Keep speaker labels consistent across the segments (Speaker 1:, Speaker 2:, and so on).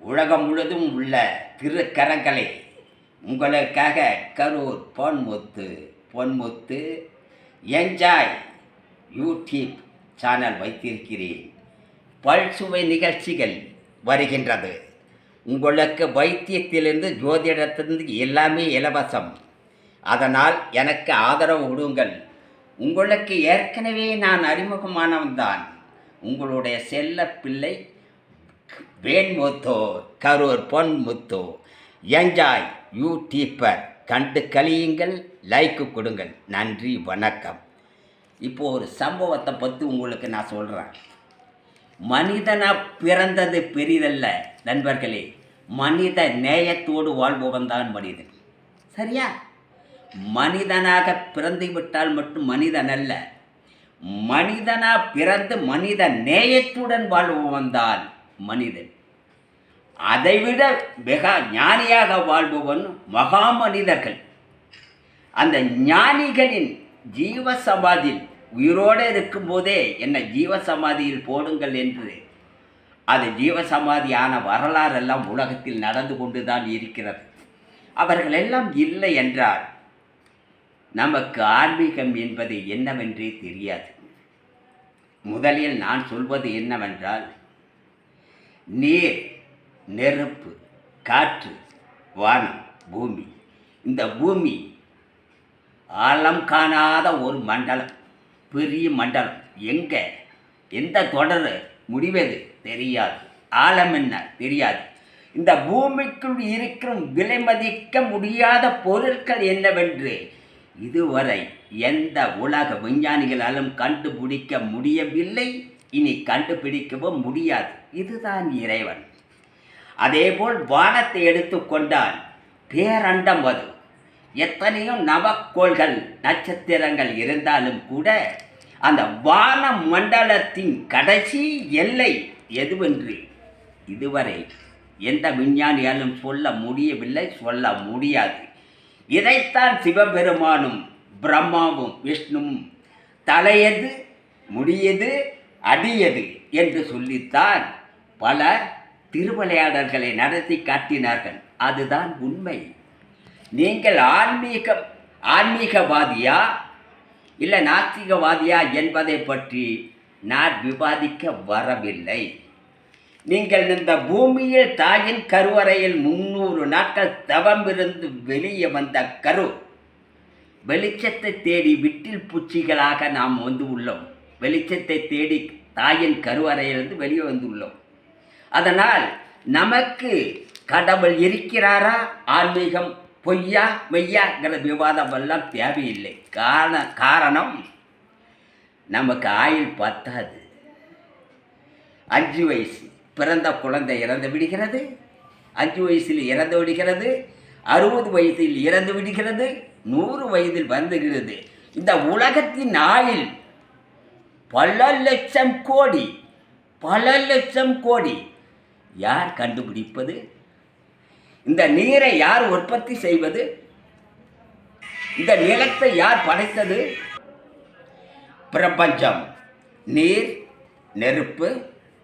Speaker 1: உலகம் முழுதும் உள்ள திருக்கரங்களை உங்களுக்காக Karur Ponmuthu enjoy YouTube channel வைத்திருக்கிறேன். பல்சுவை நிகழ்ச்சிகள் வருகின்றது. உங்களுக்கு வைத்தியத்திலிருந்து ஜோதிடத்திலிருந்து எல்லாமே இலவசம். அதனால் எனக்கு ஆதரவு கொடுங்கள். உங்களுக்கு ஏற்கனவே நான் அறிமுகமானவன்தான். உங்களுடைய செல்ல பிள்ளை வேண்முத்து, கரூர் பொன்முத்து என்ஜாய் யூடியூப்பர். கண்டு கழியுங்கள், லைக்கு கொடுங்கள். நன்றி, வணக்கம். இப்போது ஒரு சம்பவத்தை பற்றி உங்களுக்கு நான் சொல்கிறேன். மனிதனாக பிறந்தது பெரிதல்ல நண்பர்களே, மனித நேயத்தோடு வாழ்பவன் தான் மனிதன். சரியா? மனிதனாக பிறந்து விட்டால் மட்டும் மனிதன் அல்ல, மனிதனாக பிறந்து மனித நேயத்துடன் வாழ்பவன் தான் மனிதன். அதைவிட மிக ஞானியாக வாழ்பவன் மகா மனிதர்கள். அந்த ஞானிகளின் ஜீவ சமாதியில் உயிரோடு இருக்கும்போதே என்னை ஜீவ சமாதியில் போடுங்கள் என்று அது ஜீவசமாதியான வரலாறெல்லாம் உலகத்தில் நடந்து கொண்டு தான் இருக்கிறது. அவர்களெல்லாம் இல்லை என்றால் நமக்கு ஆன்மீகம் என்பது என்னவென்றே தெரியாது. முதலில் நான் சொல்வது என்னவென்றால், நீர், நெருப்பு, காற்று, வானம், பூமி. இந்த பூமி ஆழம் காணாத ஒரு மண்டலம், பெரிய மண்டலம். எங்கே, எந்த தொடர் முடிவது தெரியாது, ஆழம் என்ன தெரியாது. இந்த பூமிக்குள் இருக்கிற விலை மதிக்க முடியாத பொருட்கள் என்னவென்று இதுவரை எந்த உலக விஞ்ஞானிகளாலும் கண்டுபிடிக்க முடியவில்லை, இனி கண்டுபிடிக்கவும் முடியாது. இதுதான் இறைவன். அதேபோல் வானத்தை எடுத்துக்கொண்டால் பேரண்டம் அது. எத்தனையோ நவக்கோள்கள் நட்சத்திரங்கள் இருந்தாலும் கூட அந்த வான மண்டலத்தின் கடைசி எல்லை எதுவென்று இதுவரை எந்த விஞ்ஞானியாலும் சொல்ல முடியவில்லை, சொல்ல முடியாது. இதைத்தான் சிவபெருமானும் பிரம்மாவும் விஷ்ணுவும் தலையது, முடியது, அடியது என்று சொல்லித்தான் பல திருவிளையாடல்களை நடத்தி காட்டினார்கள். அதுதான் உண்மை. நீங்கள் ஆன்மீகவாதியா இல்லை நாஸ்திகவாதியா என்பதை பற்றி நான் விவாதிக்க வரவில்லை. நீங்கள் இந்த பூமியில் தாயின் கருவறையில் 300 நாட்கள் தவம் இருந்து வெளியே வந்த கரு வெளிச்சத்தை தேடி விட்டில் பூச்சிகளாக நாம் வந்து உள்ளோம். வெளிச்சத்தை தேடி தாயின் கருவறையிலிருந்து வெளியே வந்துள்ளோம். அதனால் நமக்கு கடவுள் இருக்கிறாரா, ஆன்மீகம் பொய்யா மெய்யாங்கிற விவாதம் எல்லாம் தேவையில்லை. காரணம் நமக்கு ஆயுள் பத்தாது. 5 வயசு பிறந்த குழந்தை இறந்து விடுகிறது, 5 வயசில் இறந்து விடுகிறது, 60 வயதில் இறந்து விடுகிறது, 100 வயதில் வந்துகிறது. இந்த உலகத்தின் ஆயுள் பல லட்சம் கோடி. யார் கண்டுபிடிப்பது? இந்த நீரை யார் உற்பத்தி செய்வது? இந்த நிலத்தை யார் படைத்தது? பிரபஞ்சம். நீர், நெருப்பு,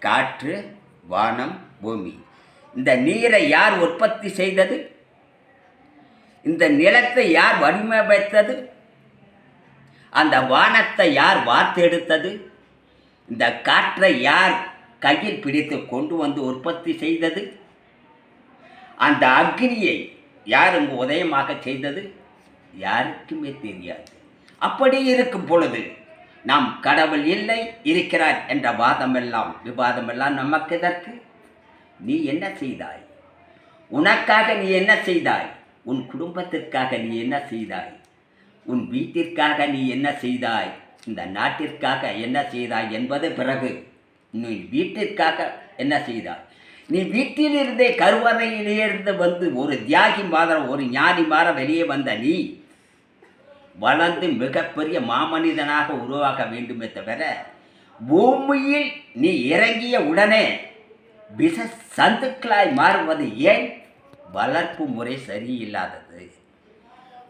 Speaker 1: காற்று, வானம், பூமி. இந்த நீரை யார் உற்பத்தி செய்தது? இந்த நிலத்தை யார் வடிவமைத்தது? அந்த வானத்தை யார் வார்த்தெடுத்தது? இந்த காற்றை யார் கையில் பிடித்து கொண்டு வந்து உற்பத்தி செய்தது? அந்த அக்னியை யார் இங்கு உதயமாக செய்தது? யாருக்குமே தெரியாது. அப்படி இருக்கும் பொழுது நாம் கடவுள் இல்லை, இருக்கிறார் என்ற விவாதமெல்லாம் நமக்கு எதற்கு? நீ என்ன செய்தாய்? உனக்காக நீ என்ன செய்தாய்? உன் குடும்பத்திற்காக நீ என்ன செய்தாய்? உன் வீட்டிற்காக நீ என்ன செய்தாய்? இந்த நாட்டிற்காக என்ன செய்தாய் என்பது பிறகு. நீ வீட்டிற்காக என்ன செய்தாய்? நீ வீட்டிலிருந்தே கருவறையிலிருந்து வந்து ஒரு தியாகி மாதிரி, ஒரு ஞானி மாதிரி வெளியே வந்த நீ வளர்ந்து மிகப்பெரிய மாமனிதனாக உருவாக வேண்டுமே தவிர, பூமியில் நீ இறங்கிய உடனே விஷ சந்துக்களாய் மாறுவது ஏன்? வளர்ப்பு முறை சரியில்லாதது.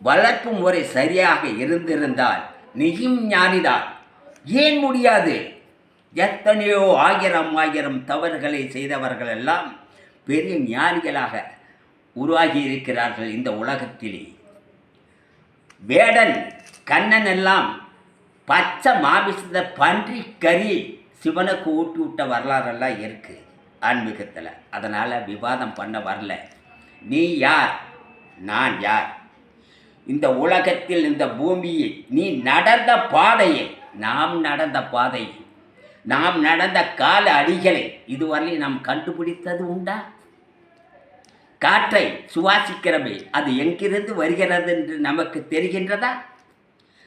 Speaker 1: வளர்ப்பு முறை சரியாக இருந்திருந்தால் நீயும் ஞானிதான். ஏன் முடியாது? எத்தனையோ ஆயிரம் தவறுகளை செய்தவர்கள் எல்லாம் பெரிய ஞானிகளாக உருவாகி இருக்கிறார்கள் இந்த உலகத்திலே. வேடன் கண்ணன் எல்லாம் பச்சை மாமிசத்தை பன்றி கறி சிவனுக்கு ஊட்டி விட்ட வரலாறெல்லாம் இருக்குது ஆன்மீகத்தில். அதனால் விவாதம் பண்ண வரல. நீ யார், நான் யார், இந்த உலகத்தில் இந்த பூமியில் நீ நடந்த பாதையை, நாம் நடந்த பாதை, நாம் நடந்த கால அடிகளை இதுவரையில் நாம் கண்டுபிடித்தது உண்டா? காற்றை சுவாசிக்கிறமே அது எங்கிருந்து வருகிறது என்று நமக்கு தெரிகின்றதா?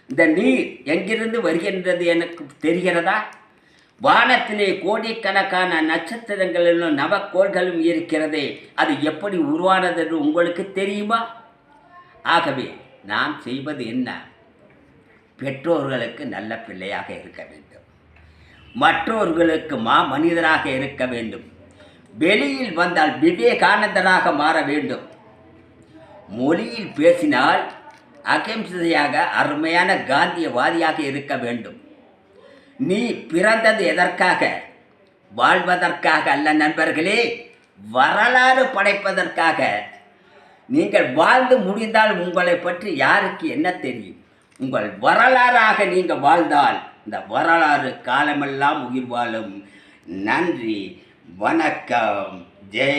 Speaker 1: இந்த நீர் எங்கிருந்து வருகின்றது எனக்கு தெரிகிறதா? வானத்திலே கோடிக்கணக்கான நட்சத்திரங்களிலும் நவக்கோள்களும் இருக்கிறதே, அது எப்படி உருவானது என்று உங்களுக்கு தெரியுமா? ஆகவே நாம் செய்வது என்ன? பெற்றோர்களுக்கு நல்ல பிள்ளையாக இருக்க வேண்டும், மற்றவர்களுக்கு மனிதராக இருக்க வேண்டும், வெளியில் வந்தால் விவேகானந்தராக மாற வேண்டும், மொழியில் பேசினால் அகிம்சையாக அருமையான காந்தியவாதியாக இருக்க வேண்டும். நீ பிறந்தது எதற்காக? வாழ்வதற்காக அல்ல நண்பர்களே, வரலாறு படைப்பதற்காக. நீங்கள் வாழ்ந்து முடிந்தால் உங்களை பற்றி யாருக்கு என்ன தெரியும்? உங்கள் வரலாறாக நீங்கள் வாழ்ந்தால் இந்த வரலாறு காலமெல்லாம் உயிர் வாழும். நன்றி, வணக்கம், ஜெய்